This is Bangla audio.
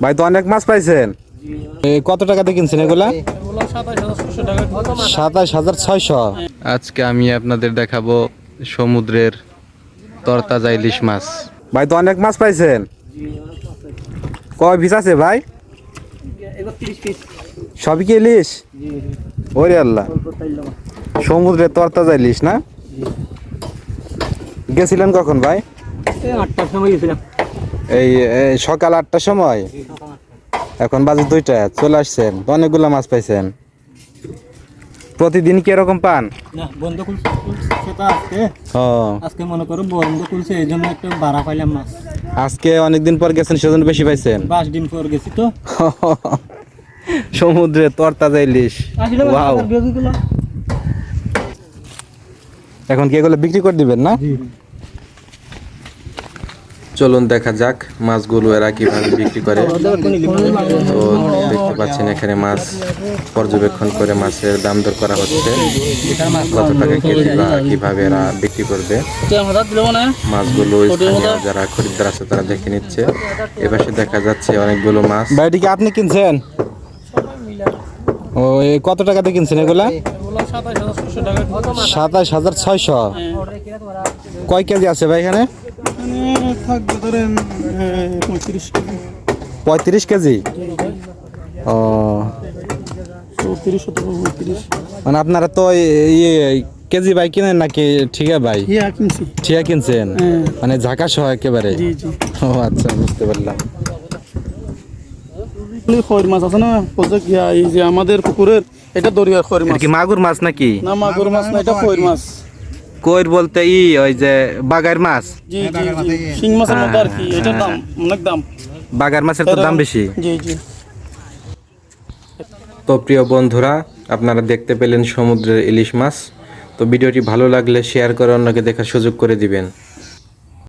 ভাই তো অনেক মাছ পাইছেন। কত টাকাতে কিনছেন এগুলা? 27,600। আজকে আমি আপনাদের দেখাবো সমুদ্রের তরতাজা ইলিশ মাছ। ভাই তো অনেক মাছ পাইছেন। কয় পিস আছে ভাই? সবই কি ইলিশ? ওরে আল্লাহ, সমুদ্রের তরতাজা ইলিশ না? গেছিলেন কখন ভাই? 8টার সময় গেছিলাম। এই সকাল 8টার সময়। এখন বাজে 2টা, চলে আসছেন। অনেকগুলো মাছ পাইছেন। প্রতিদিন কি এরকম পান? না, বন্ধ খুলছে তো আজকে। আজকে মনে করো বন্ধ খুলছে, এই জন্য একটু বাড়া পাইলাম মাছ। আজকে অনেকদিন পর গেছেন, সেজন্য বেশি পাইছেন। 5 দিন পর গেছি তো। সমুদ্রে তরতাজা ইলিশ। ওয়াও। এখন কি এগুলো বিক্রি করে দিবেন না? চলুন দেখা যাক মাছগুলো এরা কিভাবে বিক্রি করে। তো দেখতে পাচ্ছেন এখানে মাছ পর্যবেক্ষণ করে মাছের দাম দর করা হচ্ছে, কত টাকা কেজি বা কিভাবে এরা বিক্রি করবে। মাছগুলো স্থানীয় যারা খরিদ্দার আছে তারা দেখে নিচ্ছে। এপাশে দেখা যাচ্ছে অনেকগুলো মাছ। ভাইটি কি আপনি কিনছেন? ও, কত টাকাতে কিনছেন এগুলা? 27,600। কয় কেজি আছে ভাই এখানে? থাকবে ধরেন 35 কেজি। ও, 34 মানে আপনারা তো কেজি ভাই কিনেন নাকি ঠিকা ভাই? ঠিকা কিনছেন, মানে ঝাঁকা সহ একেবারে। ও আচ্ছা, বুঝতে পারলাম। খৈর মাছ আছে না, এই যে আমাদের পুকুরের, এটা দরিয়ার খৈর মাছ। কি মাগুর মাছ নাকি? না, মাগুর মাছ না, এটা খৈর মাছ। কইর বলতে ওই যে বাগার মাছ। জি জি জি, শিং মাছের মতো আর কি। এটার দাম অনেক দাম। বাগার মাছের তো দাম বেশি। জি জি। তো প্রিয় বন্ধুরা, আপনারা দেখতে পেলেন সমুদ্রের ইলিশ মাছ। তো ভিডিওটি ভালো লাগলে শেয়ার করে অন্যকে দেখার সুযোগ করে দিবেন।